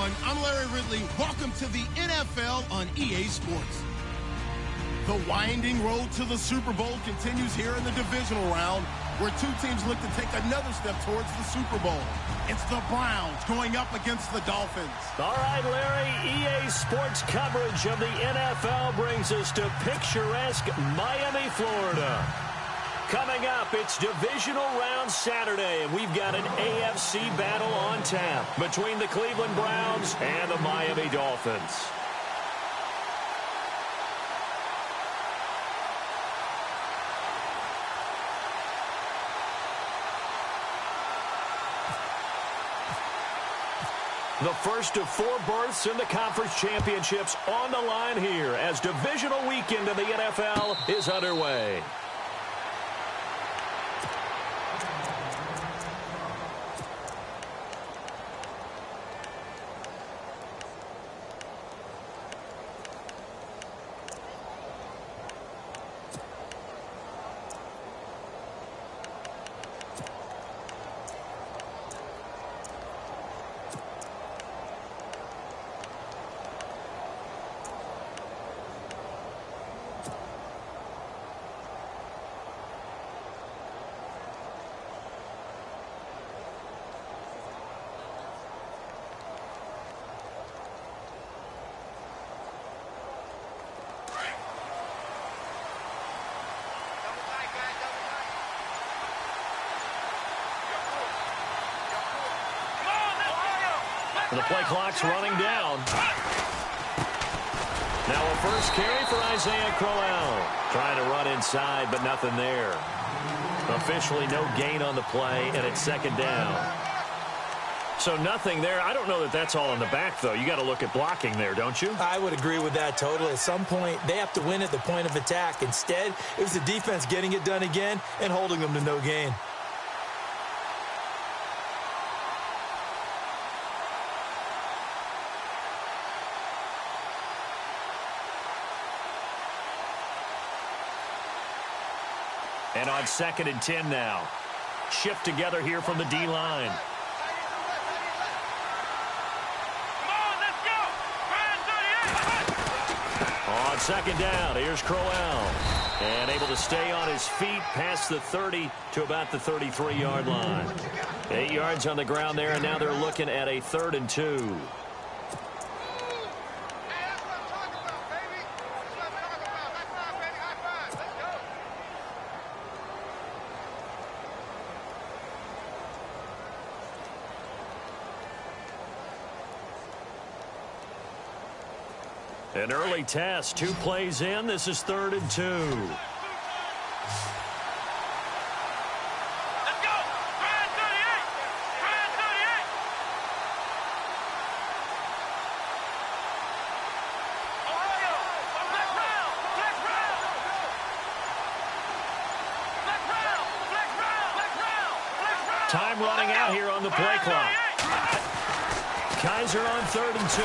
everyone. I'm Larry Ridley. Welcome to the NFL on EA Sports. The winding road to the Super Bowl continues here in the divisional round, where two teams look to take another step towards the Super Bowl. It's the Browns going up against the Dolphins. All right, Larry, EA Sports coverage of the NFL brings us to picturesque Miami, Florida. Coming up, it's divisional round Saturday, and we've got an AFC battle on tap between the Cleveland Browns and the Miami Dolphins. The first of 4 berths in the conference championships on the line here as divisional weekend in the NFL is underway. The play clock's running down. Now a first carry for Isaiah Crowell. Trying to run inside, but nothing there. Officially no gain on the play, and it's second down. So nothing there. I don't know that that's all in the back, though. You got to look at blocking there, don't you? I would agree with that totally. At some point, they have to win at the point of attack. Instead, it was the defense getting it done again and holding them to no gain. And on 2nd and 10 now. Shift together here from the D-line. On 2nd down, here's Crowell. And able to stay on his feet past the 30 to about the 33-yard line. 8 yards on the ground there, and now they're looking at a 3rd and 2. An early test, 2 plays in. This is 3rd and 2. Let's go! Brand 38! Brand 38! Ohio! Black round! Black round! Black round! Black round! Black round! Black round! Time running out here on the play clock. Kaiser on 3rd and 2.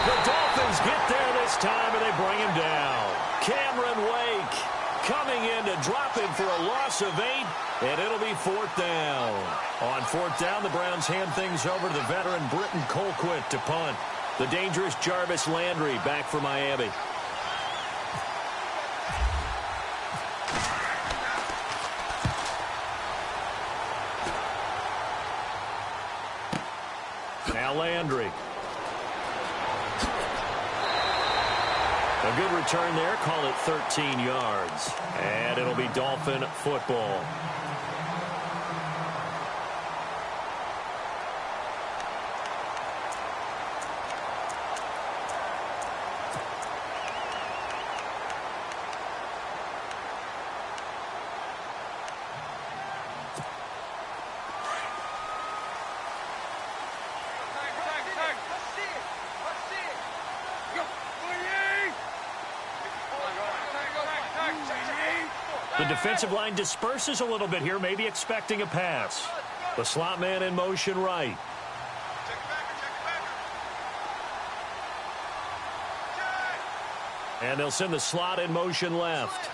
The Dolphins get there this time, and they bring him down. Cameron Wake coming in to drop him for a loss of 8, and it'll be 4th down. On 4th down, the Browns hand things over to the veteran Britton Colquitt to punt. The dangerous Jarvis Landry back for Miami. Now Landry. A good return there. Call it 13 yards. And it'll be Dolphin football. The defensive line disperses a little bit here, maybe expecting a pass. The slot man in motion right. And they'll send the slot in motion left.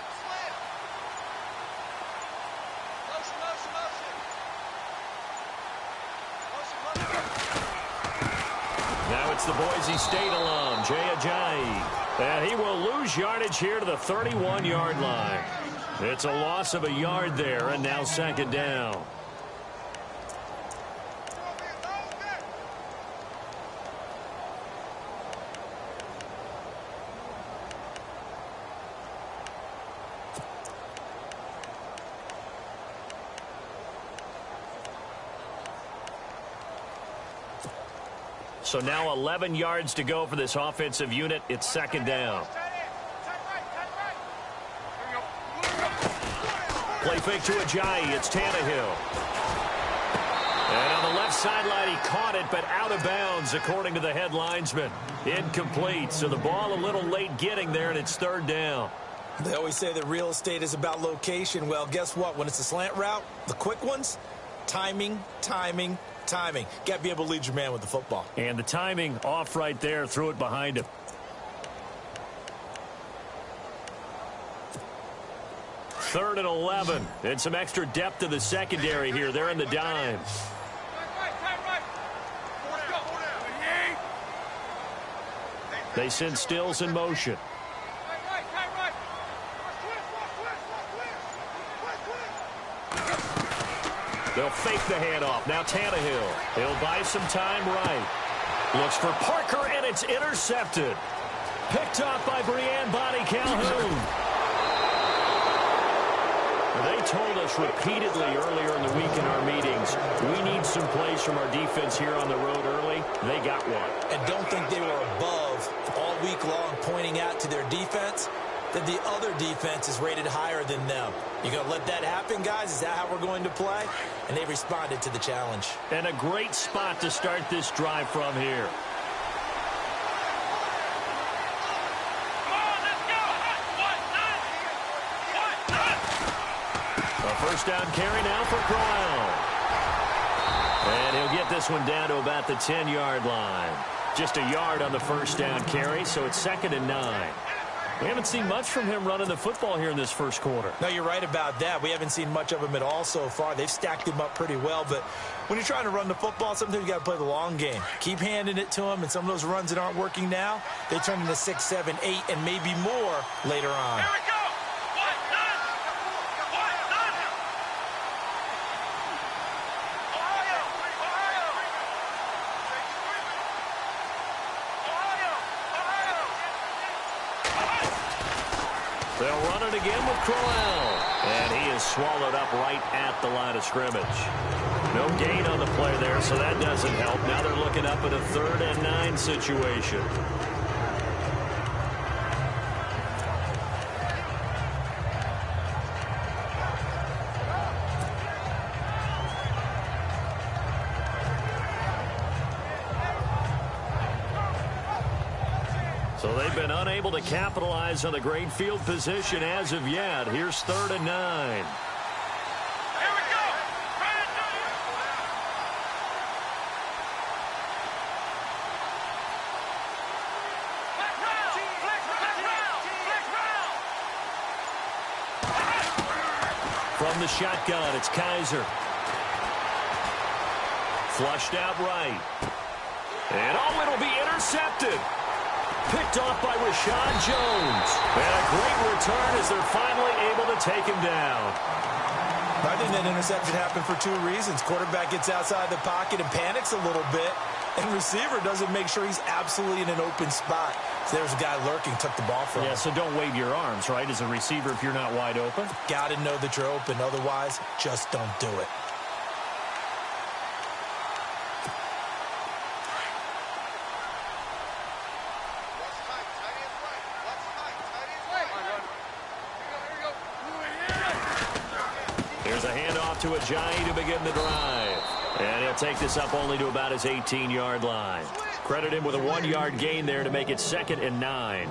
Now the Boise State alum, Jay Ajayi. And he will lose yardage here to the 31-yard line. It's a loss of a yard there, and now second down. So now 11 yards to go for this offensive unit. It's second down. Play fake to Ajayi. It's Tannehill. And on the left sideline, he caught it, but out of bounds, according to the head linesman. Incomplete. So the ball a little late getting there, and it's third down. They always say that real estate is about location. Well, guess what? When it's a slant route, the quick ones, timing. Got to be able to lead your man with the football. And the timing off right there. Threw it behind him. Third and 11. And some extra depth to the secondary here. They're in the dime. They send Stills in motion. They'll fake the handoff. Now Tannehill. He'll buy some time right. Looks for Parker, and it's intercepted. Picked off by Brianne Bonnie Calhoun. They told us repeatedly earlier in the week in our meetings, we need some plays from our defense here on the road early. They got one. And don't think they were above all week long pointing out to their defense that the other defense is rated higher than them. You going to let that happen, guys? Is that how we're going to play? And they responded to the challenge. And a great spot to start this drive from here. A first down carry now for Crowell. And he'll get this one down to about the 10-yard line. Just a yard on the first down carry, so it's second and 9. We haven't seen much from him running the football here in this first quarter. No, you're right about that. We haven't seen much of him at all so far. They've stacked him up pretty well, but when you're trying to run the football, sometimes you got to play the long game. Keep handing it to him, and some of those runs that aren't working now, they turn into 6, 7, 8, and maybe more later on. Here we go. They'll run it again with Crowell. And he is swallowed up right at the line of scrimmage. No gain on the play there, so that doesn't help. Now they're looking up at a 3rd and 9 situation. So they've been unable to capitalize on the great field position as of yet. Here's 3rd and 9. Here we go. From the shotgun, it's Kaiser. Flushed out right. And it'll be intercepted. Picked off by Rashad Jones. And a great return as they're finally able to take him down. I think that interception happened for 2 reasons. Quarterback gets outside the pocket and panics a little bit. And receiver doesn't make sure he's absolutely in an open spot. So there's a guy lurking, took the ball from him. Yeah, so don't wave your arms, right, as a receiver if you're not wide open. Got to know that you're open. Otherwise, just don't do it. Here's a handoff to Ajayi to begin the drive. And he'll take this up only to about his 18-yard line. Credit him with a 1-yard gain there to make it 2nd and 9.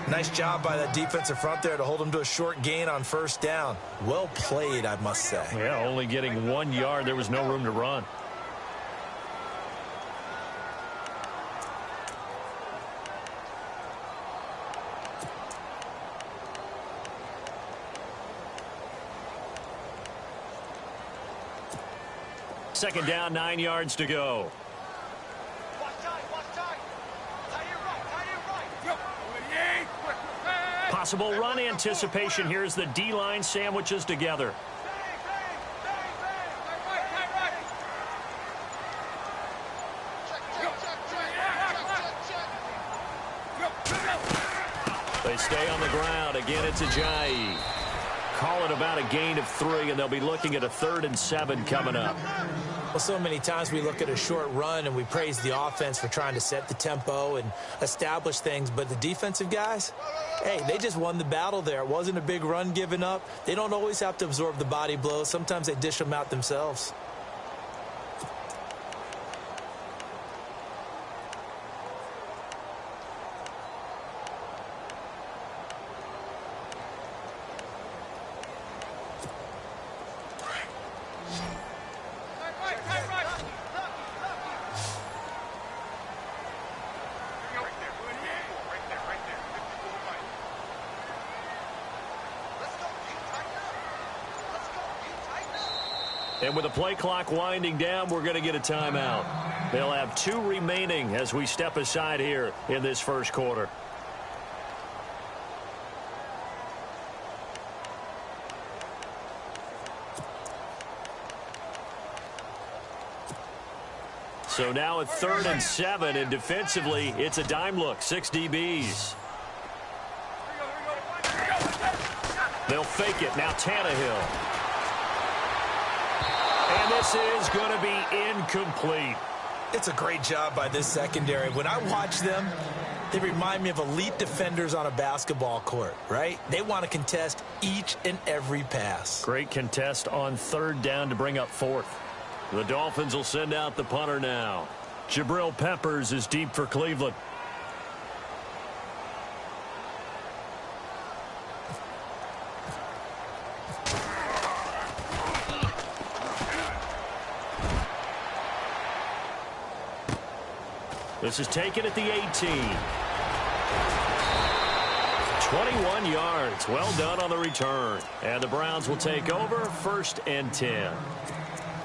Nice job by that defensive front there to hold him to a short gain on first down. Well played, I must say. Yeah, only getting 1 yard. There was no room to run. Second down, 9 yards to go. Possible run anticipation here as the D-line sandwiches together. They stay on the ground. Again, it's Ajayi. Call it about a gain of 3, and they'll be looking at a 3rd and 7 coming up. Well, so many times we look at a short run and we praise the offense for trying to set the tempo and establish things, but the defensive guys, hey, they just won the battle there. It wasn't a big run given up. They don't always have to absorb the body blows. Sometimes they dish them out themselves. And with the play clock winding down, we're going to get a timeout. They'll have 2 remaining as we step aside here in this first quarter. So now a 3rd and 7, and defensively, it's a dime look, 6 DBs. They'll fake it. Now Tannehill. And this is going to be incomplete. It's a great job by this secondary. When I watch them, they remind me of elite defenders on a basketball court, right? They want to contest each and every pass. Great contest on 3rd down to bring up 4th. The Dolphins will send out the punter now. Jabril Peppers is deep for Cleveland. This is taken at the 18. 21 yards. Well done on the return. And the Browns will take over 1st and 10.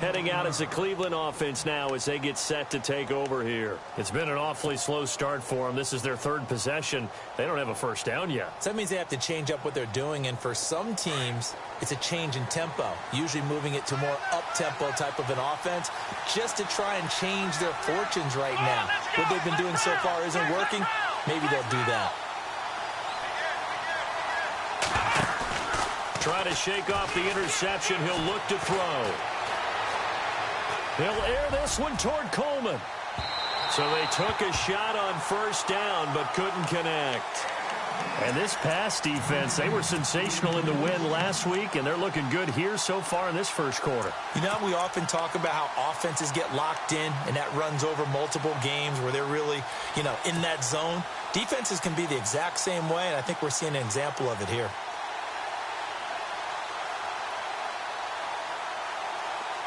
Heading out as the Cleveland offense now as they get set to take over here. It's been an awfully slow start for them. This is their 3rd possession. They don't have a 1st down yet. So that means they have to change up what they're doing, and for some teams, it's a change in tempo, usually moving it to more up-tempo type of an offense just to try and change their fortunes right now. What they've been doing so far isn't working. Maybe they'll do that. Try to shake off the interception. He'll look to throw. He'll air this one toward Coleman. So they took a shot on 1st down but couldn't connect. And this pass defense, they were sensational in the win last week, and they're looking good here so far in this first quarter. You know, we often talk about how offenses get locked in, and that runs over multiple games where they're really, in that zone. Defenses can be the exact same way, and I think we're seeing an example of it here.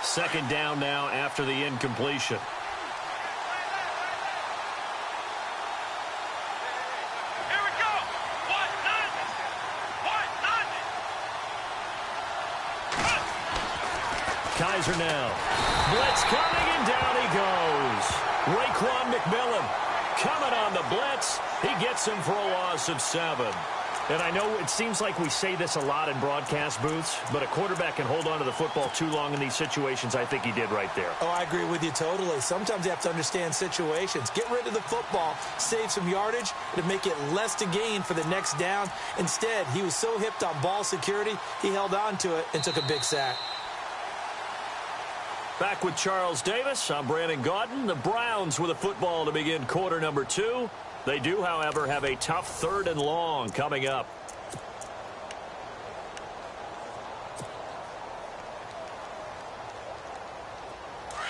2nd down now after the incompletion. Here we go. What? Kaiser now. Blitz coming, and down he goes. Raekwon McMillan coming on the blitz. He gets him for a loss of 7. And I know it seems like we say this a lot in broadcast booths, but a quarterback can hold on to the football too long in these situations. I think he did right there. Oh, I agree with you totally. Sometimes you have to understand situations. Get rid of the football, save some yardage, to make it less to gain for the next down. Instead, he was so hipped on ball security, he held on to it and took a big sack. Back with Charles Davis, I'm Brandon Gaudin. The Browns with a football to begin quarter number 2. They do, however, have a tough 3rd and long coming up.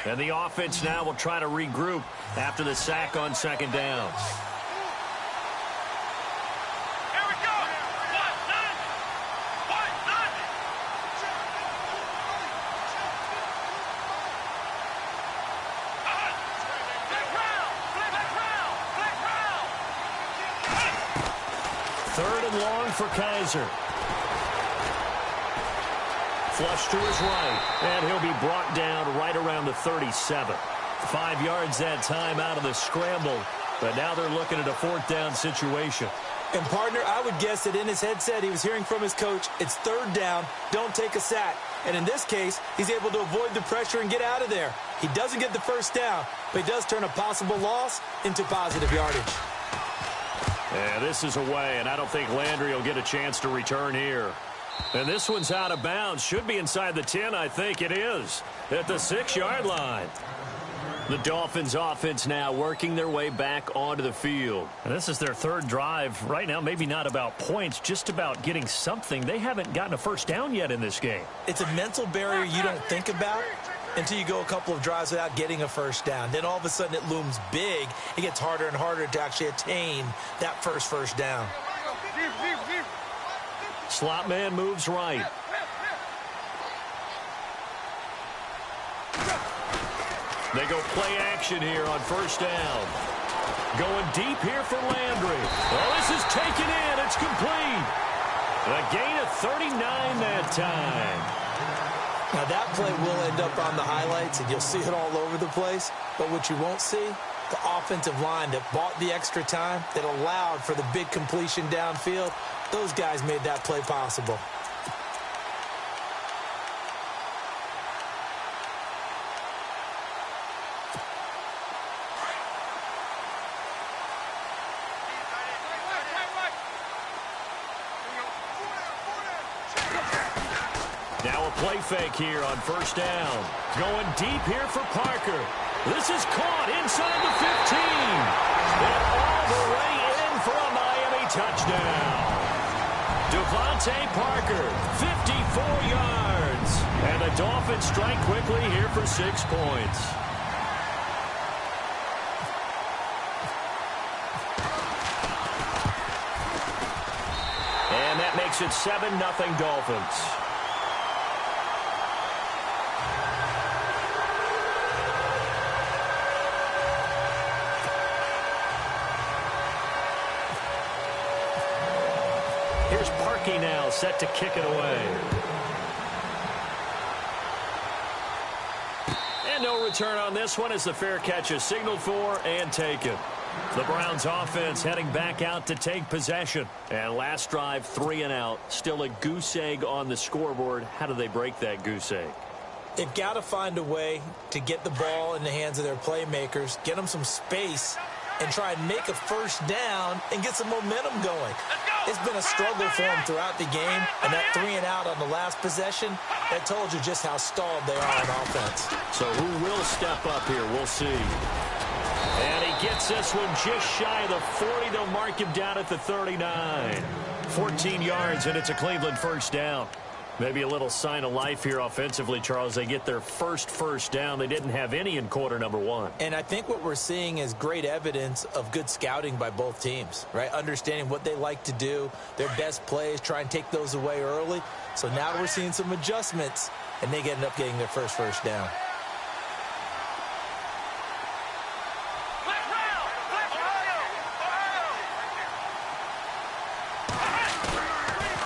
And the offense now will try to regroup after the sack on 2nd down. Here we go. Third and long for Kaiser. Flush to his right, and he'll be brought down right around the 37. 5 yards that time out of the scramble, but now they're looking at a 4th down situation. And, partner, I would guess that in his headset he was hearing from his coach, it's third down, don't take a sack. And in this case, he's able to avoid the pressure and get out of there. He doesn't get the first down, but he does turn a possible loss into positive yardage. And this is away, and I don't think Landry will get a chance to return here. And this one's out of bounds. Should be inside the 10, I think it is, at the 6-yard line. The Dolphins offense now working their way back onto the field. And this is their third drive. Right now, maybe not about points, just about getting something. They haven't gotten a first down yet in this game. It's a mental barrier you don't think about until you go a couple of drives without getting a first down. Then all of a sudden it looms big. It gets harder and harder to actually attain that first down. Slot man moves right. They go play action here on first down. Going deep here for Landry. Oh, this is taken in. It's complete. A gain of 39 that time. Now, that play will end up on the highlights, and you'll see it all over the place. But what you won't see, the offensive line that bought the extra time, that allowed for the big completion downfield, those guys made that play possible. Now a play fake here on first down. Going deep here for Parker. This is caught inside the 15. And all the way in for a Miami touchdown. Devontae Parker, 54 yards. And the Dolphins strike quickly here for 6 points. And that makes it 7-0 Dolphins. Here's Parkey now, set to kick it away. And no return on this one as the fair catch is signaled for and taken. The Browns offense heading back out to take possession. And last drive, 3 and out. Still a goose egg on the scoreboard. How do they break that goose egg? They've got to find a way to get the ball in the hands of their playmakers, get them some space, and try and make a first down and get some momentum going. It's been a struggle for them throughout the game, and that 3 and out on the last possession, that told you just how stalled they are on offense. So who will step up here? We'll see. And he gets this one just shy of the 40. They'll mark him down at the 39. 14 yards, and it's a Cleveland first down. Maybe a little sign of life here offensively, Charles. They get their first down. They didn't have any in quarter number 1. And I think what we're seeing is great evidence of good scouting by both teams, right? Understanding what they like to do, their best plays, try and take those away early. So now we're seeing some adjustments, and they end up getting their first down.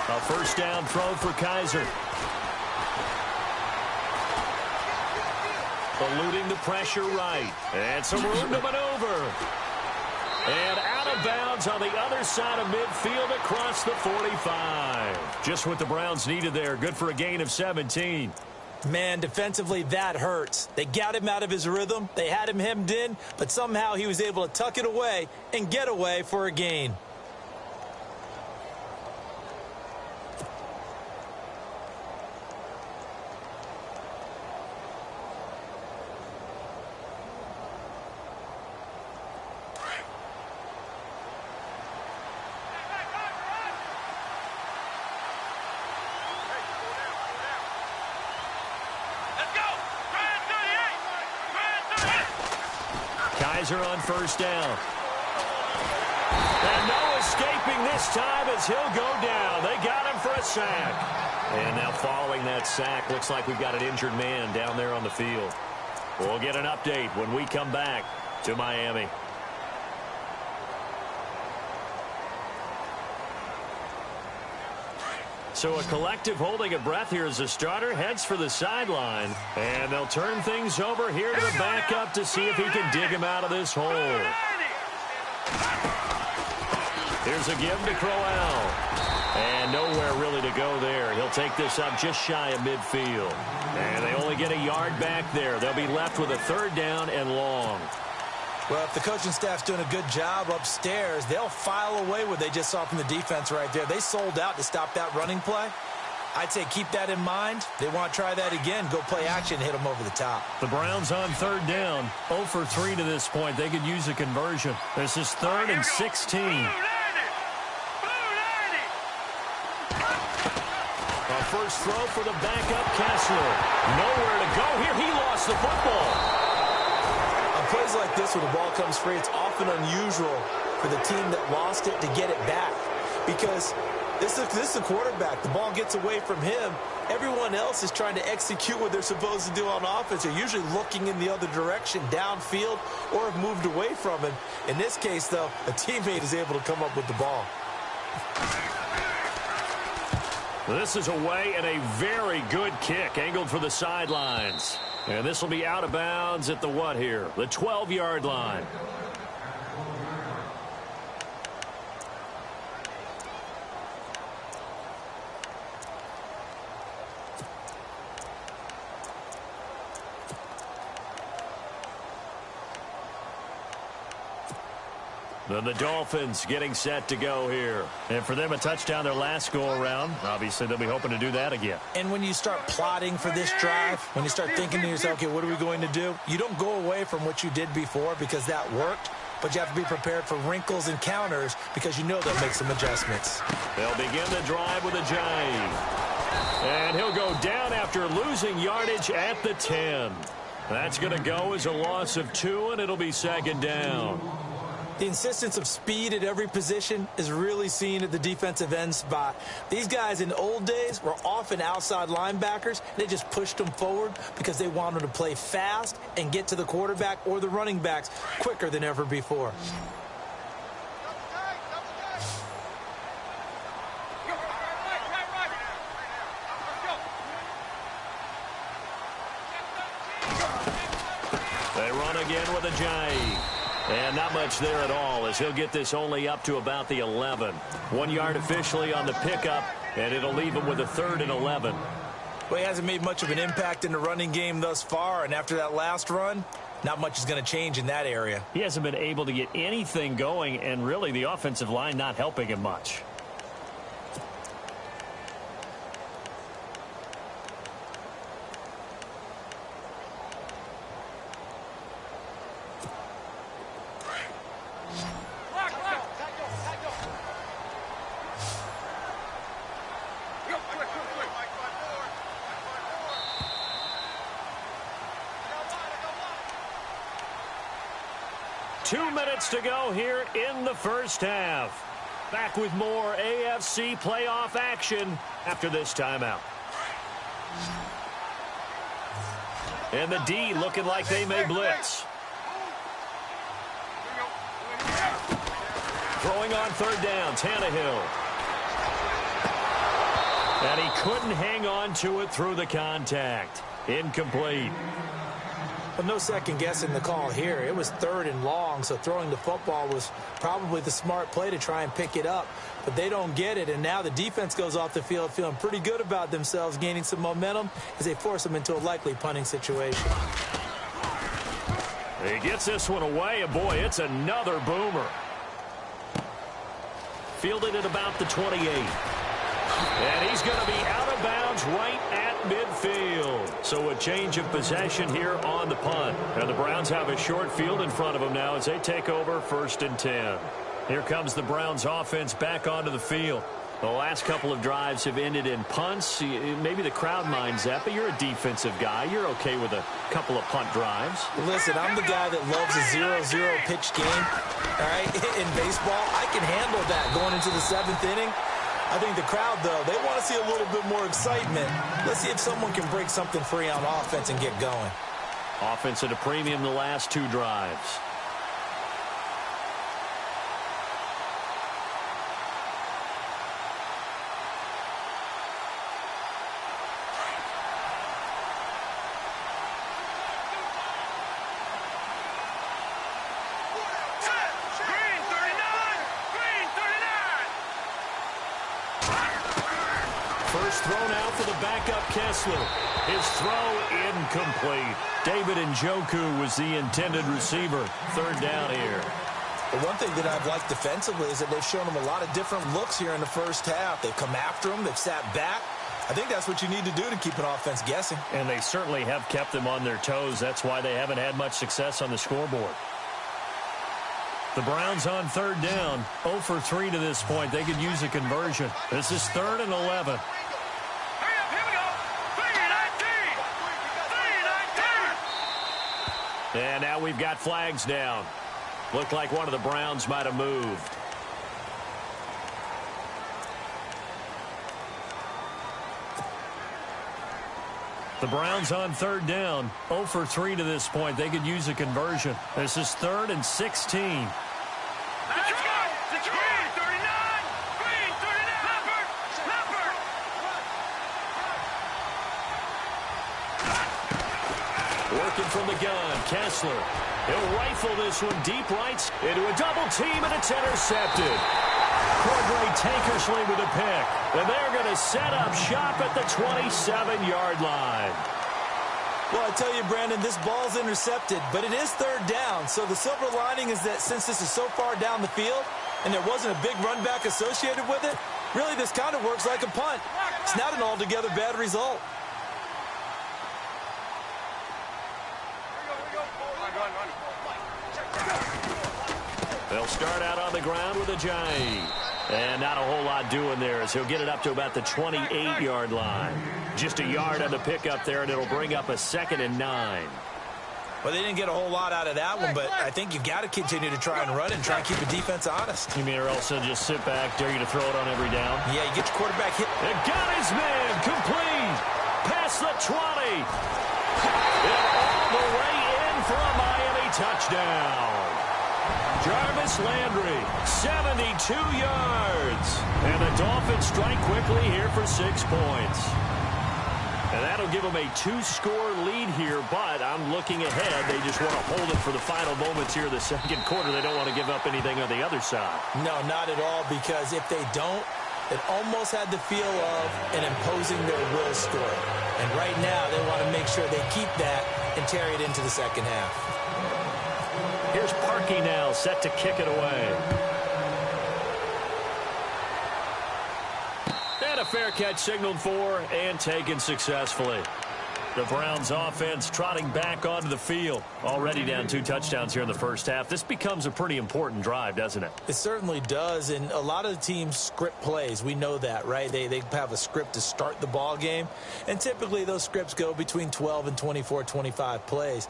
A first down throw for Kaiser. Eluding the pressure right. And some room to maneuver. And out of bounds on the other side of midfield across the 45. Just what the Browns needed there. Good for a gain of 17. Man, defensively, that hurts. They got him out of his rhythm. They had him hemmed in, but somehow he was able to tuck it away and get away for a gain. Kaiser on first down. And no escaping this time as he'll go down. They got him for a sack. And now following that sack, looks like we've got an injured man down there on the field. We'll get an update when we come back to Miami. So a collective holding of breath here as the starter heads for the sideline. And they'll turn things over here to the backup to see if he can dig him out of this hole. Here's a give to Crowell. And nowhere really to go there. He'll take this up just shy of midfield. And they only get a yard back there. They'll be left with a 3rd down and long. Well, if the coaching staff's doing a good job upstairs, they'll file away what they just saw from the defense right there. They sold out to stop that running play. I'd say keep that in mind. They want to try that again. Go play action, hit them over the top. The Browns on 3rd down. 0 for 3 to this point. They could use a conversion. This is 3rd and 16. A first throw for the backup Kessler. Nowhere to go here. He lost the football. On plays like this where the ball comes free, it's often unusual for the team that lost it to get it back. Because this is the quarterback. The ball gets away from him. Everyone else is trying to execute what they're supposed to do on offense. They're usually looking in the other direction, downfield, or have moved away from him. In this case, though, a teammate is able to come up with the ball. This is away and a very good kick angled for the sidelines. And this will be out of bounds at the what here? The 12-yard line. Then the Dolphins getting set to go here. And for them, a touchdown their last go-around. Obviously, they'll be hoping to do that again. And when you start plotting for this drive, when you start thinking to yourself, okay, what are we going to do? You don't go away from what you did before because that worked, but you have to be prepared for wrinkles and counters because you know they'll make some adjustments. They'll begin the drive with a jive. And he'll go down after losing yardage at the 10. That's going to go as a loss of 2, and it'll be 2nd down. The insistence of speed at every position is really seen at the defensive end spot. These guys in old days were often outside linebackers. They just pushed them forward because they wanted to play fast and get to the quarterback or the running backs quicker than ever before. They run again with a jive. And not much there at all as he'll get this only up to about the 11. 1 yard officially on the pickup, and it'll leave him with a 3rd and 11. Well, he hasn't made much of an impact in the running game thus far, and after that last run, not much is going to change in that area. He hasn't been able to get anything going, and really the offensive line not helping him much. To go here in the first half. Back with more AFC playoff action after this timeout. And the D looking like they may blitz. Throwing on 3rd down, Tannehill. And he couldn't hang on to it through the contact. Incomplete. But no second guessing the call here. It was 3rd and long, so throwing the football was probably the smart play to try and pick it up. But they don't get it, and now the defense goes off the field feeling pretty good about themselves, gaining some momentum as they force them into a likely punting situation. He gets this one away, and boy, it's another boomer. Fielded at about the 28. And he's going to be out of bounds right at midfield. So a change of possession here on the punt. And the Browns have a short field in front of them now as they take over 1st and 10. Here comes the Browns offense back onto the field. The last couple of drives have ended in punts. Maybe the crowd minds that, but you're a defensive guy. You're okay with a couple of punt drives. Listen, I'm the guy that loves a 0-0 pitch game. All right, in baseball, I can handle that going into the 7th inning. I think the crowd, though, they want to see a little bit more excitement. Let's see if someone can break something free on offense and get going. Offense at a premium the last 2 drives. Green 39! Green 39! First throw now for the backup Kessler. His throw incomplete. David Njoku was the intended receiver. Third down here. The one thing that I've liked defensively is that they've shown him a lot of different looks here in the first half. They've come after him. They've sat back. I think that's what you need to do to keep an offense guessing. And they certainly have kept them on their toes. That's why they haven't had much success on the scoreboard. The Browns on third down. 0 for 3 to this point. They could use a conversion. This is 3rd and 11. And now we've got flags down. Looked like one of the Browns might have moved. The Browns on third down. 0 for 3 to this point. They could use a conversion. This is 3rd and 16. Working from the gun, Kessler. He'll rifle this one deep right into a double team, and it's intercepted. Cordray Tankersley with a pick. And they're going to set up shop at the 27-yard line. Well, I tell you, Brandon, this ball's intercepted, but it is third down. So the silver lining is that since this is so far down the field and there wasn't a big run back associated with it, really this kind of works like a punt. It's not an altogether bad result. They'll start out on the ground with a Ajay. And not a whole lot doing there as he'll get it up to about the 28-yard line. Just a yard on the pickup there, and it'll bring up a 2nd and 9. Well, they didn't get a whole lot out of that one, but I think you've got to continue to try and run and try and keep the defense honest. You mean or else they'll just sit back, dare you to throw it on every down? Yeah, you get your quarterback hit. It got his man complete. Past the 20. And all the way in for a Miami touchdown. Jarvis Landry, 72 yards. And the Dolphins strike quickly here for 6 points. And that'll give them a 2-score lead here, but I'm looking ahead. They just want to hold it for the final moments here of the second quarter. They don't want to give up anything on the other side. No, not at all, because if they don't, it almost had the feel of an imposing their will score. And right now, they want to make sure they keep that and carry it into the second half. Here's Parkey now, set to kick it away. And a fair catch signaled for and taken successfully. The Browns offense trotting back onto the field. Already down 2 touchdowns here in the first half. This becomes a pretty important drive, doesn't it? It certainly does, and a lot of the teams script plays. We know that, right? They have a script to start the ball game, and typically those scripts go between 12 and 24, 25 plays.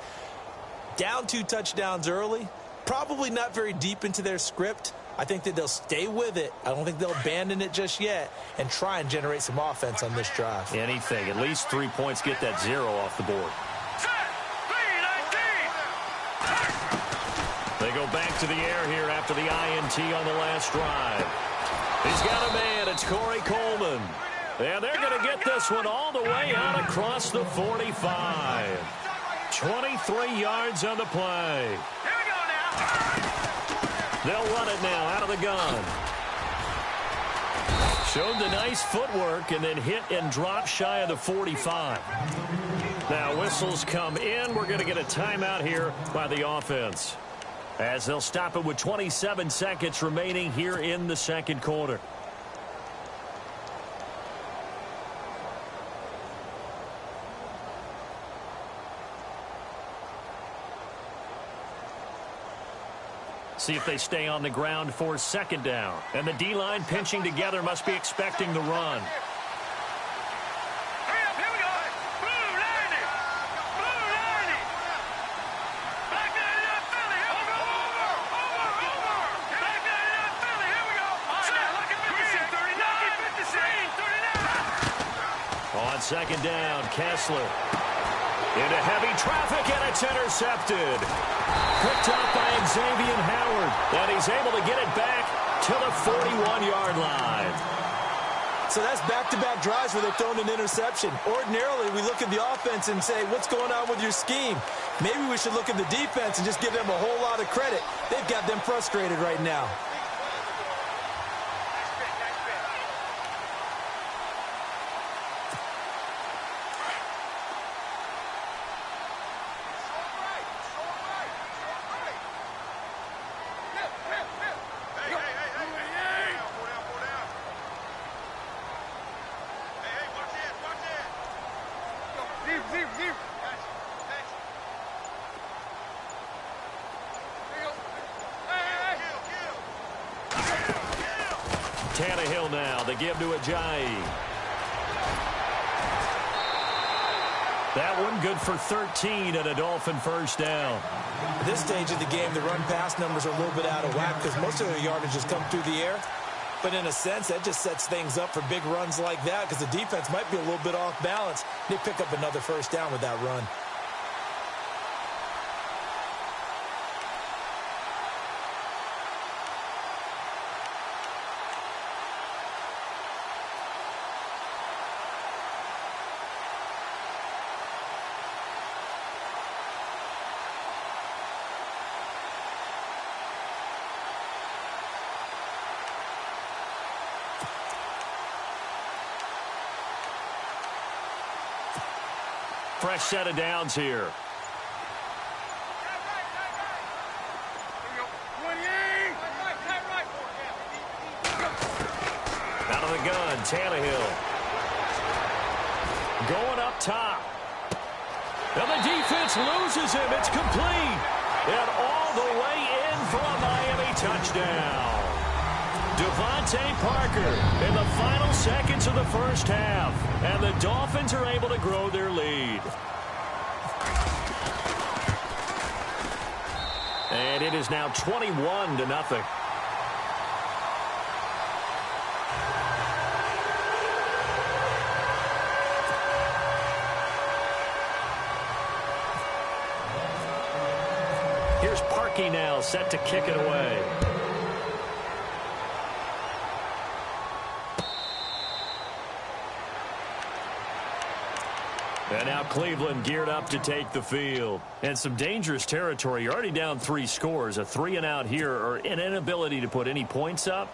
Down 2 touchdowns early, probably not very deep into their script. I think that they'll stay with it. I don't think they'll abandon it just yet and try and generate some offense on this drive. Anything. At least 3 points, get that 0 off the board. They go back to the air here after the INT on the last drive. He's got a man. It's Corey Coleman. And they're going to get this one all the way out across the 45. 23 yards on the play. Here we go now. They'll run it now out of the gun. Showed the nice footwork and then hit and drop shy of the 45. Now whistles come in. We're going to get a timeout here by the offense, as they'll stop it with 27 seconds remaining here in the second quarter. See if they stay on the ground for 2nd down. And the D-line pinching together must be expecting the run. Hurry up, here we go. Blue 90. Blue 90. Black 99 Philly, here we go. Over. Black 99 Philly, here we go. Set, look at 56, 39. On 2nd down, Kessler into heavy traffic, and it's intercepted. Picked up by Xavier Howard, and he's able to get it back to the 41-yard line. So that's back-to-back drives where they've thrown an interception. Ordinarily, we look at the offense and say, what's going on with your scheme? Maybe we should look at the defense and just give them a whole lot of credit. They've got them frustrated right now. Tannehill now. They give to Ajayi. That one good for 13 and a Dolphin first down. At this stage of the game, the run-pass numbers are a little bit out of whack because most of their yardage has come through the air. But in a sense, that just sets things up for big runs like that because the defense might be a little bit off balance. They pick up another first down with that run. Fresh set of downs here. Out of the gun, Tannehill. Going up top. And the defense loses him. It's complete. And all the way in for a Miami touchdown. Devontae Parker in the final seconds of the first half. And the Dolphins are able to grow their lead. And it is now 21-0. Here's Parkey now, set to kick it away. And now Cleveland geared up to take the field. And some dangerous territory. You're already down 3 scores. A 3-and-out here or an inability to put any points up.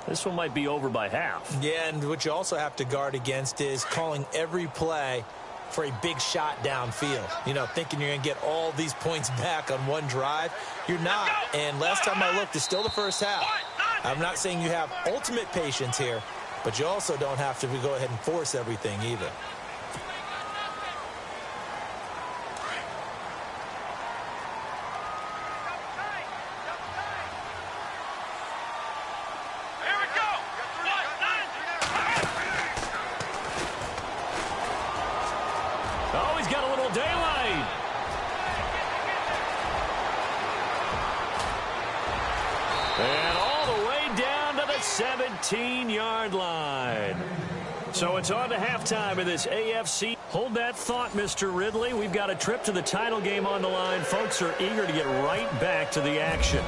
This one might be over by half. Yeah, and what you also have to guard against is calling every play for a big shot downfield. You know, thinking you're going to get all these points back on one drive. You're not. And last time I looked, it's still the first half. I'm not saying you have ultimate patience here, but you also don't have to go ahead and force everything either. Oh, he's got a little daylight. And all the way down to the 17-yard line. So it's on to halftime of this AFC. Hold that thought, Mr. Ridley. We've got a trip to the title game on the line. Folks are eager to get right back to the action.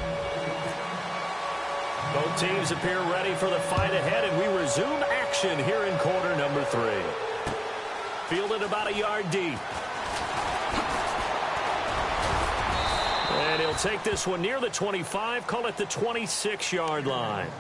Both teams appear ready for the fight ahead, and we resume action here in quarter number 3. Fielded about a yard deep. And he'll take this one near the 25, call it the 26-yard line.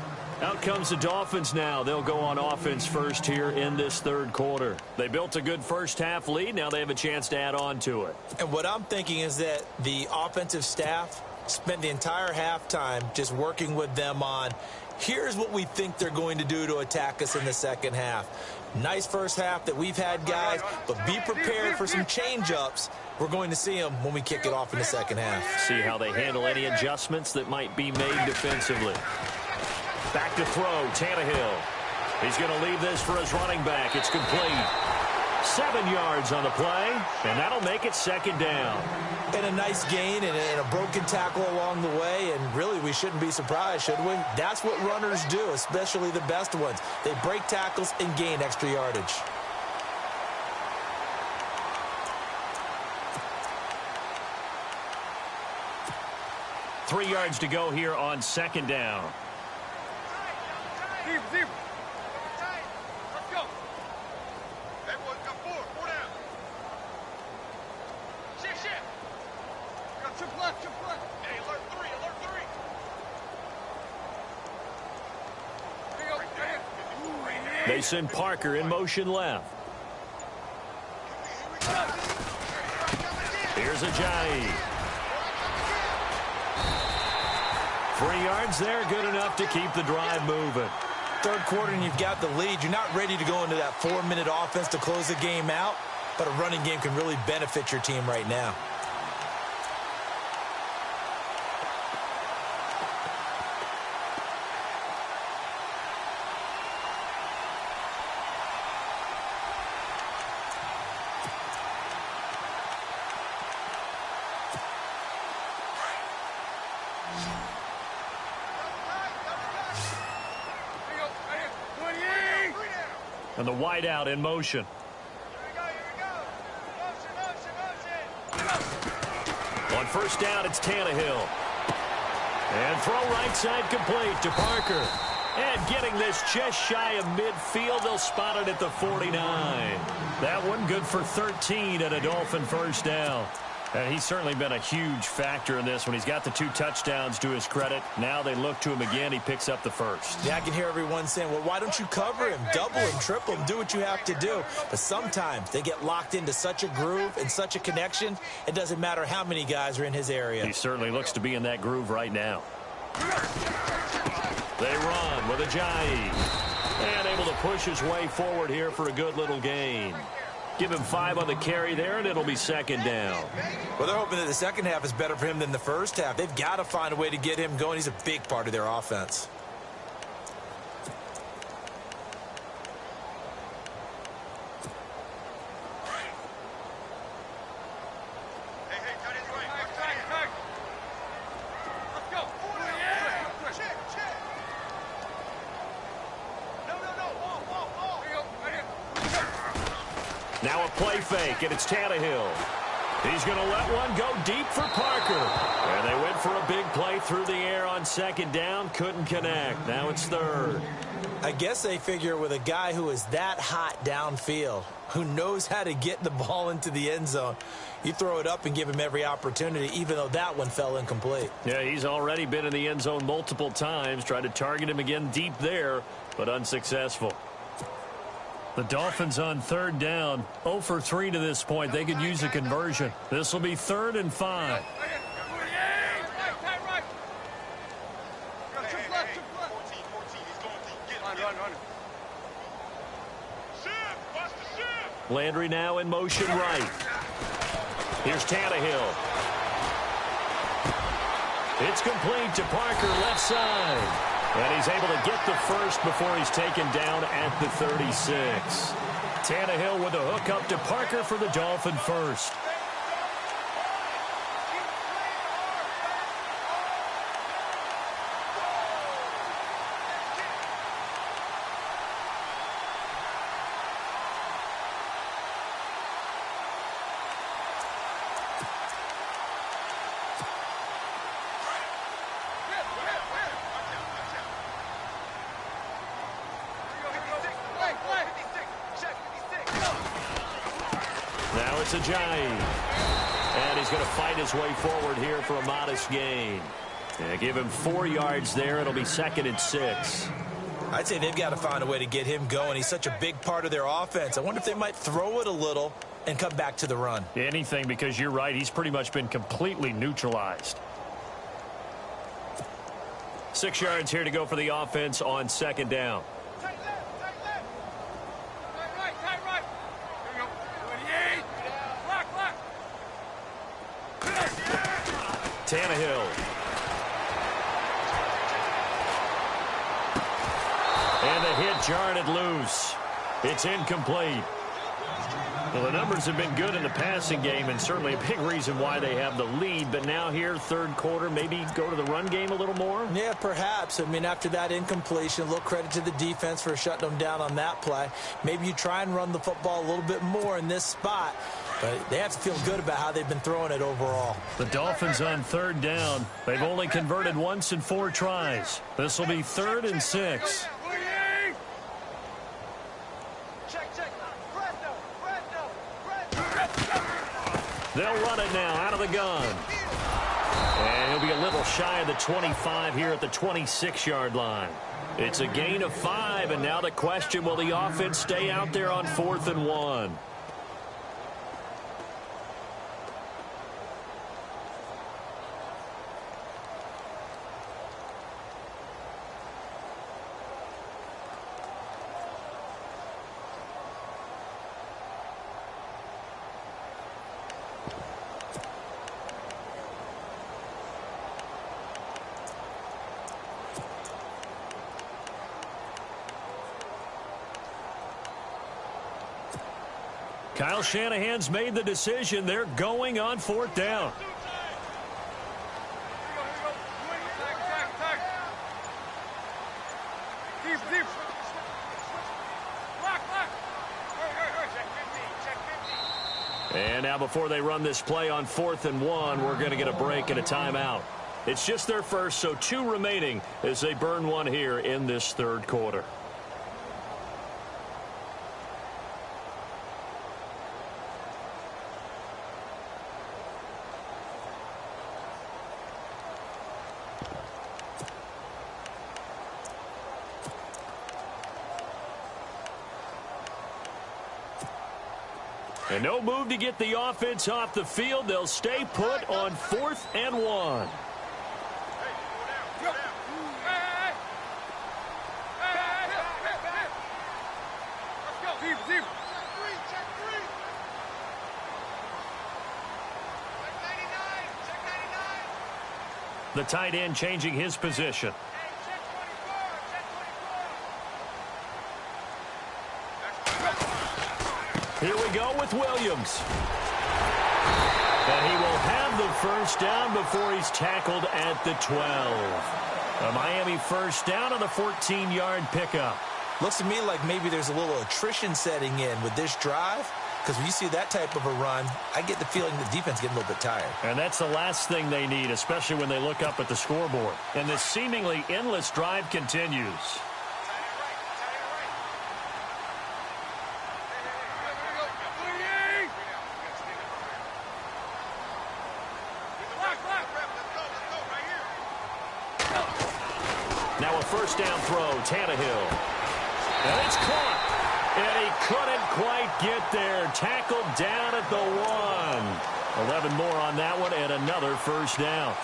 Out comes the Dolphins now. They'll go on offense first here in this third quarter. They built a good first-half lead. Now they have a chance to add on to it. And what I'm thinking is that the offensive staff spent the entire halftime just working with them on, here's what we think they're going to do to attack us in the second half. Nice first half that we've had, guys, but be prepared for some change-ups. We're going to see them when we kick it off in the second half. See how they handle any adjustments that might be made defensively. Back to throw, Tannehill. He's going to leave this for his running back. It's complete. 7 yards on the play, and that'll make it second down. And a nice gain and a broken tackle along the way, and really we shouldn't be surprised, should we? That's what runners do, especially the best ones. They break tackles and gain extra yardage. Three yards to go here on second down. Let's go. Hey, boys, got four down. Shift. Got triple left. Hey, alert three. Here you go. Right here. They send Parker in motion left. Here's Ajayi. 3 yards there, good enough to keep the drive moving. Third quarter and you've got the lead. You're not ready to go into that 4-minute offense to close the game out. but a running game can really benefit your team right now. And the wideout in motion. On first down, it's Tannehill. And throw right side complete to Parker. And getting this just shy of midfield, they'll spot it at the 49. That one good for 13 and a Dolphin first down. And he's certainly been a huge factor in this when he's got the 2 touchdowns to his credit. Now they look to him again. He picks up the first. Yeah, I can hear everyone saying, well, why don't you cover him? Double him, triple him, do what you have to do. But sometimes they get locked into such a groove and such a connection, it doesn't matter how many guys are in his area. He certainly looks to be in that groove right now. They run with Ajayi. And able to push his way forward here for a good little gain. Give him 5 on the carry there, and it'll be second down. Well, they're hoping that the second half is better for him than the first half. They've got to find a way to get him going. He's a big part of their offense. Now a play fake, and it's Tannehill. He's going to let one go deep for Parker. And they went for a big play through the air on second down. Couldn't connect. Now it's third. I guess they figure with a guy who is that hot downfield, who knows how to get the ball into the end zone, you throw it up and give him every opportunity, even though that one fell incomplete. Yeah, he's already been in the end zone multiple times. Tried to target him again deep there, but unsuccessful. The Dolphins on third down, 0 for 3 to this point. They could use a conversion. This will be 3rd and 5. Landry now in motion right. Here's Tannehill. It's complete to Parker, left side. And he's able to get the first before he's taken down at the 36. Tannehill with a hook up to Parker for the Dolphin first. Now it's Ajayi. And he's going to fight his way forward here for a modest gain. Yeah, give him 4 yards there. It'll be 2nd and 6. I'd say they've got to find a way to get him going. He's such a big part of their offense. I wonder if they might throw it a little and come back to the run. Anything, because you're right. He's pretty much been completely neutralized. 6 yards here to go for the offense on second down. Tannehill. And the hit jarred it loose. It's incomplete. Well, the numbers have been good in the passing game, and certainly a big reason why they have the lead. But now here, third quarter, maybe go to the run game a little more? Yeah, perhaps. I mean, after that incompletion, a little credit to the defense for shutting them down on that play. Maybe you try and run the football a little bit more in this spot. But they have to feel good about how they've been throwing it overall. The Dolphins on third down. They've only converted once in 4 tries. This will be 3rd and 6. They'll run it now out of the gun. And he'll be a little shy of the 25 here at the 26-yard line. It's a gain of 5, and now the question, will the offense stay out there on 4th and 1? Kyle Shanahan's made the decision. They're going on 4th down. And now before they run this play on 4th and 1, we're going to get a break and a timeout. It's just their first, so 2 remaining as they burn one here in this 3rd quarter. And no move to get the offense off the field. They'll stay put on 4th and 1. The tight end changing his position. Here we go with Williams. And he will have the first down before he's tackled at the 12. A Miami first down on the 14-yard pickup. Looks to me like maybe there's a little attrition setting in with this drive. Because when you see that type of a run, I get the feeling the defense getting a little bit tired. And that's the last thing they need, especially when they look up at the scoreboard. And this seemingly endless drive continues. Now a first down throw, Tannehill. And it's caught. And he couldn't quite get there. Tackled down at the 1. 11 more on that one and another first down.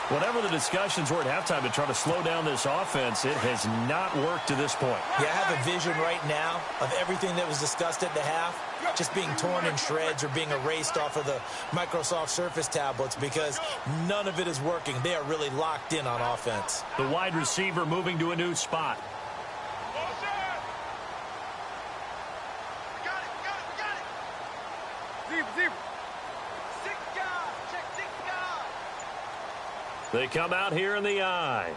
Whatever the discussions were at halftime to try to slow down this offense, it has not worked to this point. Yeah, I have a vision right now of everything that was discussed at the half just being torn in shreds or being erased off of the Microsoft Surface tablets because none of it is working. They are really locked in on offense. The wide receiver moving to a new spot. They come out here in the eye.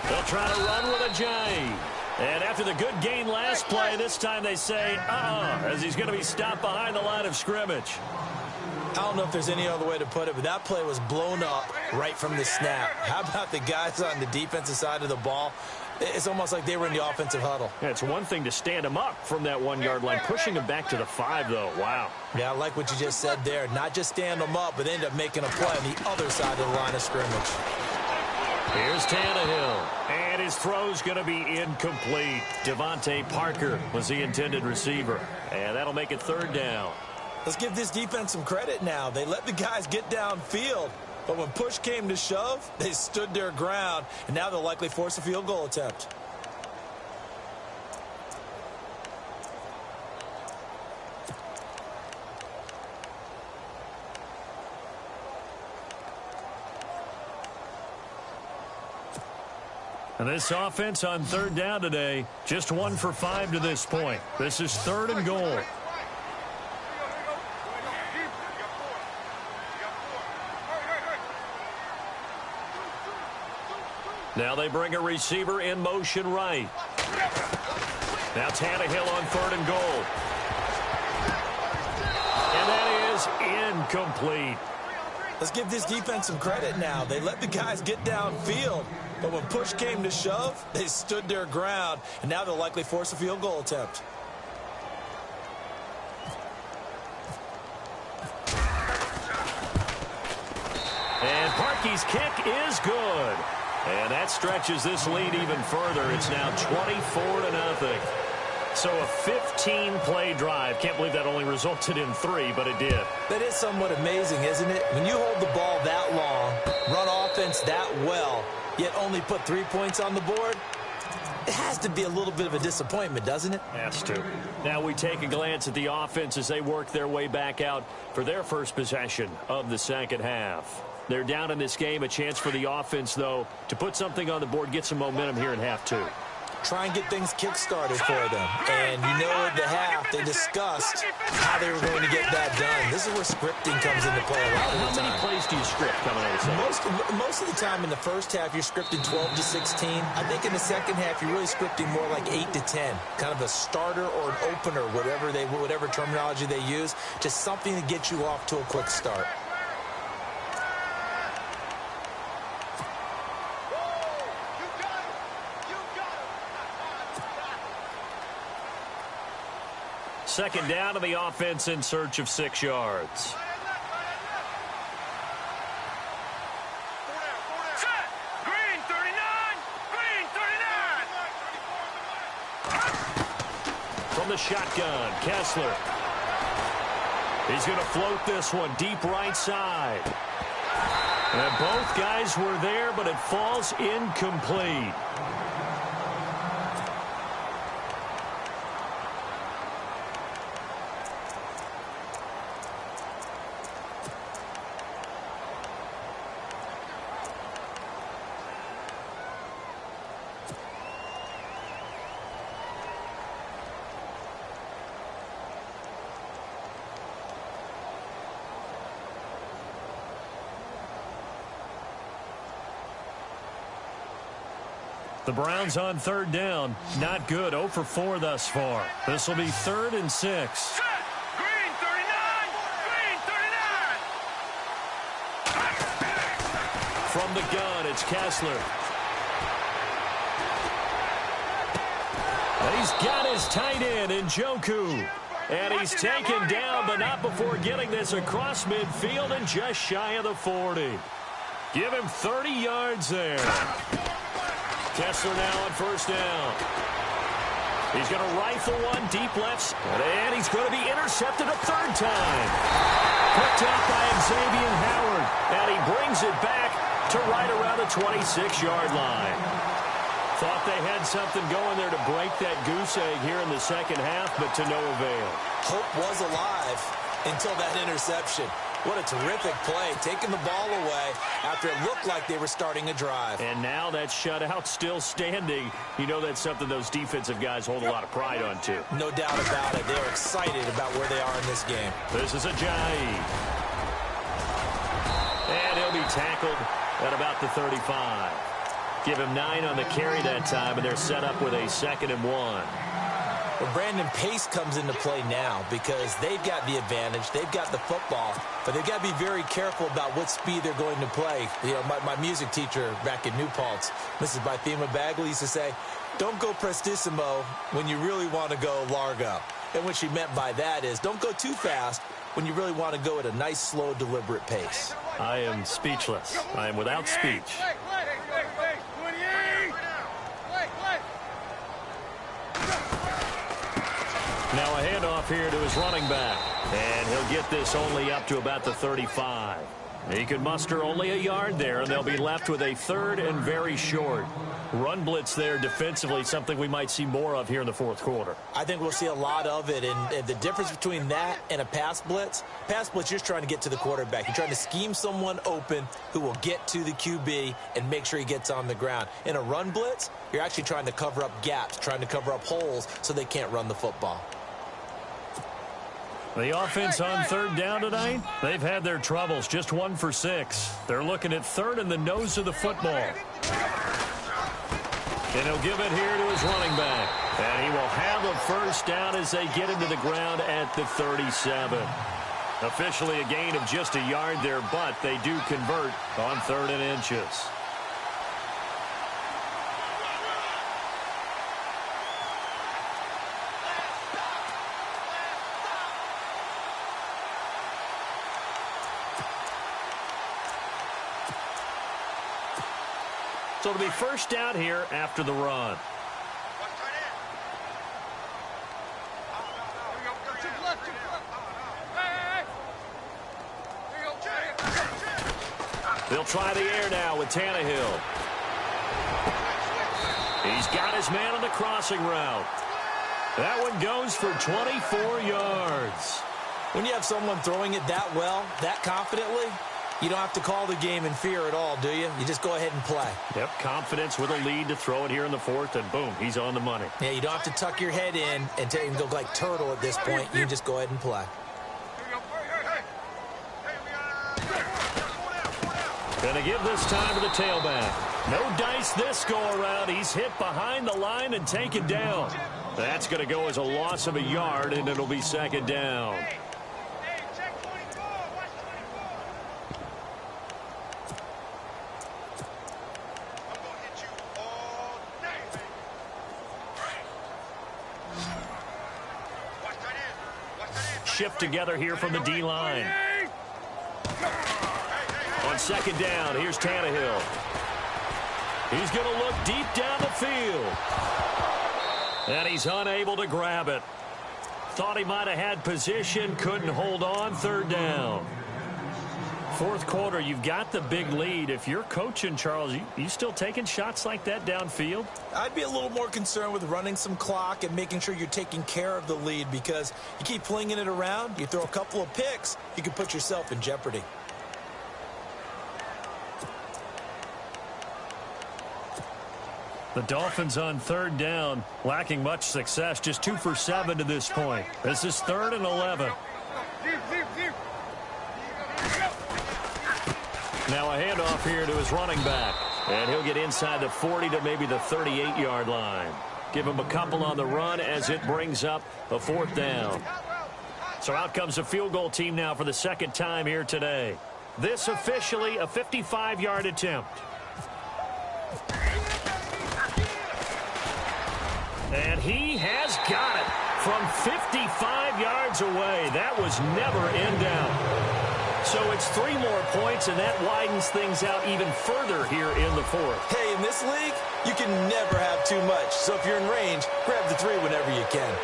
They'll try to run with a J. And after the good gain last play, this time they say, as he's going to be stopped behind the line of scrimmage. I don't know if there's any other way to put it, but that play was blown up right from the snap. How about the guys on the defensive side of the ball? It's almost like they were in the offensive huddle. Yeah, it's one thing to stand him up from that 1-yard line. Pushing him back to the 5, though. Wow. Yeah, I like what you just said there. Not just stand him up, but end up making a play on the other side of the line of scrimmage. Here's Tannehill. And his throw's going to be incomplete. Devontae Parker was the intended receiver. And that'll make it 3rd down. Let's give this defense some credit now. They let the guys get downfield. But when push came to shove, they stood their ground, and now they'll likely force a field goal attempt. And this offense on 3rd down today, just 1 for 5 to this point. This is 3rd and goal. Now they bring a receiver in motion right. Now Tannehill on 3rd and goal. And that is incomplete. Let's give this defense some credit now. They let the guys get downfield. But when push came to shove, they stood their ground. And now they'll likely force a field goal attempt. And Parkey's kick is good. And that stretches this lead even further. It's now 24-0. So a 15-play drive. Can't believe that only resulted in 3, but it did. That is somewhat amazing, isn't it? When you hold the ball that long, run offense that well, yet only put 3 points on the board, it has to be a little bit of a disappointment, doesn't it? Has to. Now we take a glance at the offense as they work their way back out for their first possession of the second half. They're down in this game. A chance for the offense, though, to put something on the board, get some momentum here in half 2. try and get things kick-started for them. And you know at the half, they discussed how they were going to get that done. This is where scripting comes into play a lot of the time. How many plays do you script coming out of the second? Most of the time in the first half, you're scripting 12 to 16. I think in the second half, you're really scripting more like 8 to 10. Kind of a starter or an opener, whatever terminology they use. Just something to get you off to a quick start. Second down to the offense in search of 6 yards. Set. Green 39. Green 39. From the shotgun, Kessler. He's going to float this one deep right side. And both guys were there, but it falls incomplete. The Browns on third down. Not good. 0 for 4 thus far. This will be 3rd and 6. Set. Green 39. Green 39. From the gun, it's Kessler. He's got his tight end, Njoku. And he's taken down, but not before getting this across midfield and just shy of the 40. Give him 30 yards there. Kessler now on first down. He's going to rifle one deep left, and he's going to be intercepted a 3rd time. Picked up by Xavier Howard, and he brings it back to right around the 26-yard line. Thought they had something going there to break that goose egg here in the second half, but to no avail. Hope was alive until that interception. What a terrific play, taking the ball away after it looked like they were starting a drive. And now that shutout still standing. You know that's something those defensive guys hold a lot of pride on, too. No doubt about it. They're excited about where they are in this game. This is Ajayi. And he'll be tackled at about the 35. Give him 9 on the carry that time, and they're set up with a 2nd and 1. Well, Brandon, pace comes into play now because they've got the advantage. They've got the football, but they've got to be very careful about what speed they're going to play. You know, my music teacher back in New Paltz, Mrs. Bythema Bagley, used to say, don't go prestissimo when you really want to go largo. And what she meant by that is don't go too fast when you really want to go at a nice, slow, deliberate pace. I am speechless. I am without speech. Now a handoff here to his running back. And he'll get this only up to about the 35. He could muster only a yard there, and they'll be left with a 3rd and very short. Run blitz there defensively, something we might see more of here in the 4th quarter. I think we'll see a lot of it, and the difference between that and a pass blitz, you're just trying to get to the quarterback. You're trying to scheme someone open who will get to the QB and make sure he gets on the ground. In a run blitz, you're actually trying to cover up gaps, trying to cover up holes so they can't run the football. The offense on 3rd down tonight, they've had their troubles, just 1 for 6. They're looking at 3rd in the nose of the football. And he'll give it here to his running back. And he will have a first down as they get him to the ground at the 37. Officially a gain of just a yard there, but they do convert on 3rd and inches. So it'll be first down here after the run. They'll try the air now with Tannehill. He's got his man on the crossing route. That one goes for 24 yards. When you have someone throwing it that well, that confidently, You don't have to call the game in fear at all, do you? You just go ahead and play. Yep, confidence with a lead to throw it here in the fourth, and boom, he's on the money. Yeah, you don't have to tuck your head in and go like turtle at this point. You can just go ahead and play. Gonna give this time to the tailback. No dice this go-around. He's hit behind the line and taken down. That's going to go as a loss of a yard, and it'll be second down. Shift together here from the D-line. On second down, here's Tannehill. He's going to look deep down the field. And he's unable to grab it. Thought he might have had position, couldn't hold on, third down. Fourth quarter, you've got the big lead. If you're coaching, Charles, you still taking shots like that downfield? I'd be a little more concerned with running some clock and making sure you're taking care of the lead, because you keep flinging it around, you throw a couple of picks, you can put yourself in jeopardy. The Dolphins on third down, lacking much success, just 2 for 7 to this point. This is 3rd and 11. Now a handoff here to his running back, and he'll get inside the 40 to maybe the 38-yard line. Give him a couple on the run as it brings up a 4th down. So out comes the field goal team now for the second time here today. This officially a 55-yard attempt. And he has got it from 55 yards away. That was never in doubt. So it's 3 more points, and that widens things out even further here in the fourth. Hey, in this league, you can never have too much. So if you're in range, grab the 3 whenever you can.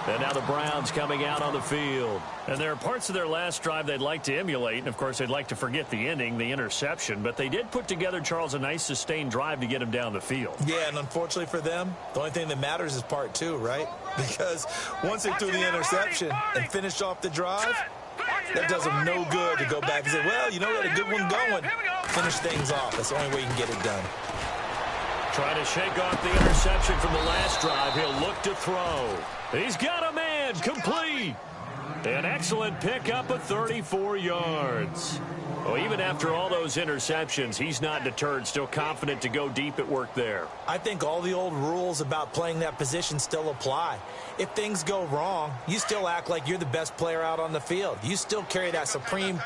And now the Browns coming out on the field. And there are parts of their last drive they'd like to emulate. And, of course, they'd like to forget the ending, the interception. But they did put together, Charles, a nice sustained drive to get him down the field. Yeah, and unfortunately for them, the only thing that matters is part 2, right? Because once they threw the interception and finished off the drive, that does them no good to go back and say, well, you know, we had a good one going. Finish things off. That's the only way you can get it done. Trying to shake off the interception from the last drive. He'll look to throw. He's got a man. Complete. An excellent pickup of 34 yards. Well, even after all those interceptions, he's not deterred, still confident to go deep at work there. I think all the old rules about playing that position still apply. If things go wrong, you still act like you're the best player out on the field. You still carry that supreme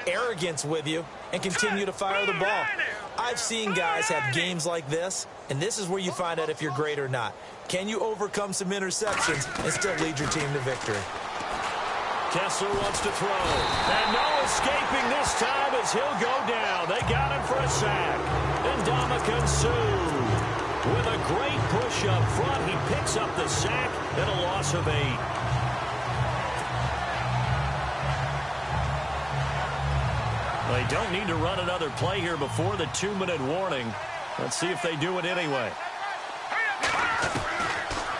arrogance with you and continue to fire the ball. I've seen guys have games like this, and this is where you find out if you're great or not. Can you overcome some interceptions and still lead your team to victory? Kessler wants to throw. And no escaping this time as he'll go down. They got him for a sack. And Ndamukong Suh with a great push up front. He picks up the sack and a loss of 8. They don't need to run another play here before the 2-minute warning. Let's see if they do it anyway.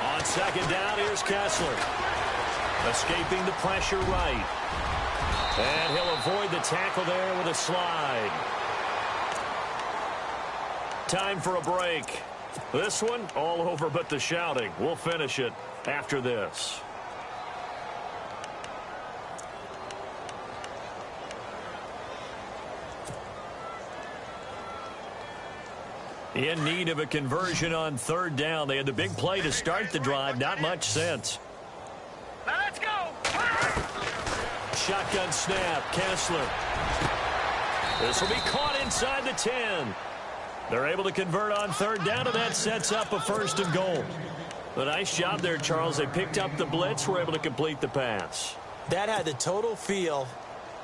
On second down, here's Kessler. Escaping the pressure right. And he'll avoid the tackle there with a slide. Time for a break. This one, all over but the shouting. We'll finish it after this. In need of a conversion on third down. They had the big play to start the drive. Not much since. Now let's go. Shotgun snap. Kessler. This will be caught inside the 10. They're able to convert on third down, and that sets up a 1st and goal. A nice job there, Charles. They picked up the blitz, were able to complete the pass. That had the total feel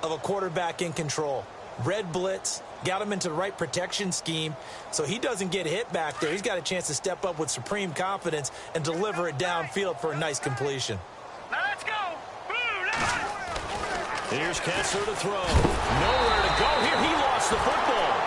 of a quarterback in control. Red blitz, got him into the right protection scheme, so he doesn't get hit back there. He's got a chance to step up with supreme confidence and deliver it downfield for a nice completion. Now let's go. Blue line. Here's Kessler to throw. Nowhere to go here. He lost the football.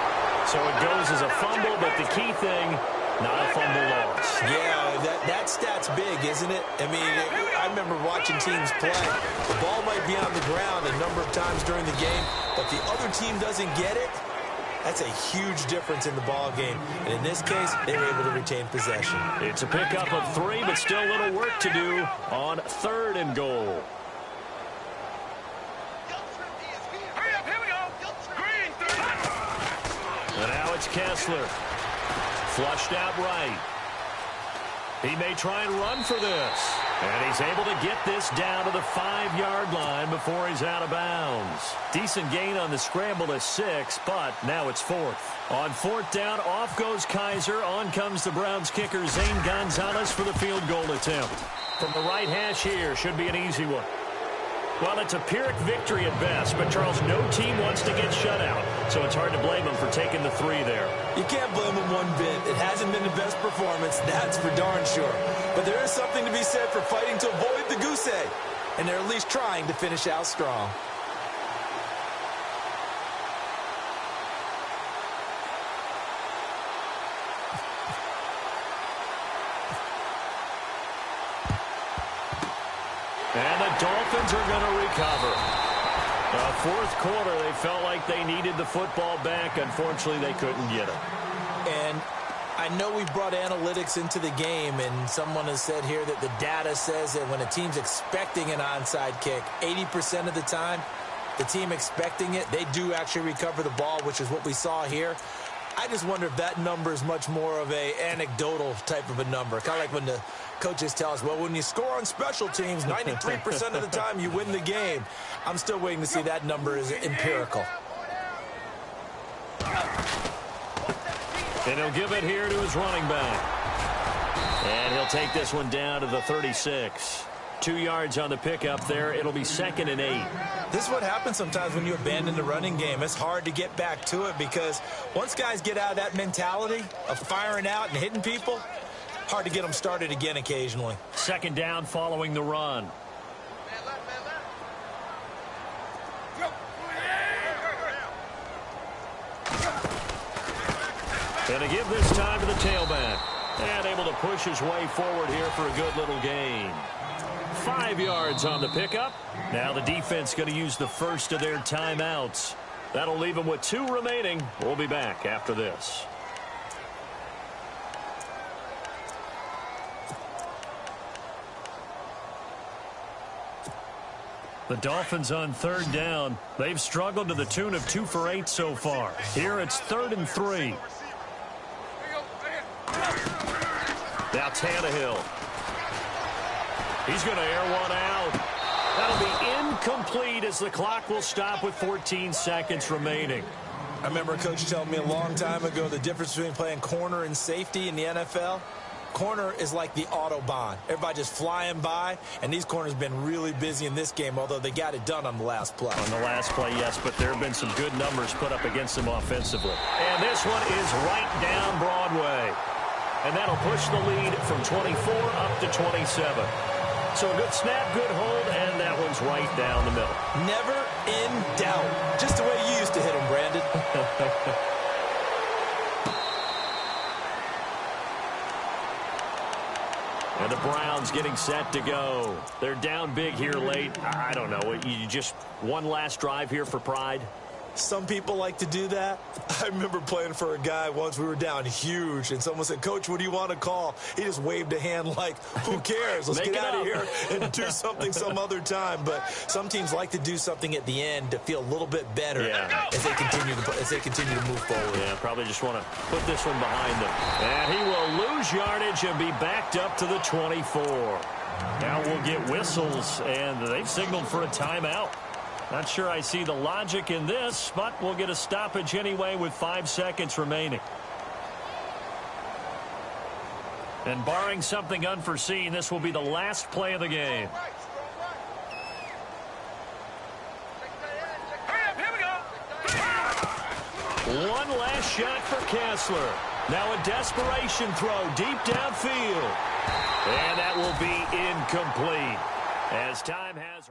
So it goes as a fumble, but the key thing, Not a fumble loss. Yeah, that stat's big, isn't it? I mean, I remember watching teams play. The ball might be on the ground a number of times during the game, but the other team doesn't get it. That's a huge difference in the ball game. And in this case, they were able to retain possession. It's a pickup of 3, but still a little work to do on 3rd and goal. And now it's Kessler. Flushed out right. He may try and run for this. And he's able to get this down to the 5-yard line before he's out of bounds. Decent gain on the scramble to 6, but now it's 4th. On 4th down, off goes Kaiser. On comes the Browns kicker, Zane Gonzalez, for the field goal attempt. From the right hash here, should be an easy one. Well, it's a Pyrrhic victory at best, but, Charles, no team wants to get shut out, so it's hard to blame them for taking the 3 there. You can't blame them one bit. It hasn't been the best performance, that's for darn sure. But there is something to be said for fighting to avoid the goose egg, and they're at least trying to finish out strong. And the Dolphins are going to recover. The 4th quarter, they felt like they needed the football back. Unfortunately, they couldn't get it. And I know we brought analytics into the game, and someone has said here that the data says that when a team's expecting an onside kick, 80% of the time, the team expecting it, they do actually recover the ball, which is what we saw here. I just wonder if that number is much more of a anecdotal type of a number. Kind of like when the coaches tell us, well, when you score on special teams, 93% of the time you win the game. I'm still waiting to see that number is empirical. And he'll give it here to his running back. And he'll take this one down to the 36. 2 yards on the pickup there. It'll be 2nd and 8. This is what happens sometimes when you abandon the running game. It's hard to get back to it because once guys get out of that mentality of firing out and hitting people, hard to get them started again occasionally. 2nd down following the run. And to give this time to the tailback. And able to push his way forward here for a good little gain. 5 yards on the pickup. Now the defense going to use the first of their timeouts. That'll leave them with 2 remaining. We'll be back after this. The Dolphins on 3rd down. They've struggled to the tune of 2 for 8 so far. Here it's 3rd and 3. Now Tannehill. He's going to air one out. That'll be incomplete as the clock will stop with 14 seconds remaining. I remember a coach telling me a long time ago the difference between playing corner and safety in the NFL. Corner is like the Autobahn. Everybody just flying by, and these corners have been really busy in this game, although they got it done on the last play. On the last play, yes, but there have been some good numbers put up against them offensively. And this one is right down Broadway. And that'll push the lead from 24 up to 27. So a good snap, good hold, and that one's right down the middle. Never in doubt. Just the way you used to hit them, Brandon. And the Browns getting set to go. They're down big here late. I don't know. You just one last drive here for pride? Some people like to do that. I remember playing for a guy once. We were down huge, and someone said, Coach, what do you want to call? He just waved a hand like, who cares? Let's get out of here and do something some other time. But some teams like to do something at the end to feel a little bit better as they continue to move forward. Yeah, probably just want to put this one behind them. And he will lose yardage and be backed up to the 24. Now we'll get whistles, and they've signaled for a timeout. Not sure I see the logic in this, but we'll get a stoppage anyway with 5 seconds remaining. And barring something unforeseen, this will be the last play of the game. One last shot for Kessler. Now a desperation throw deep downfield. And that will be incomplete as time has...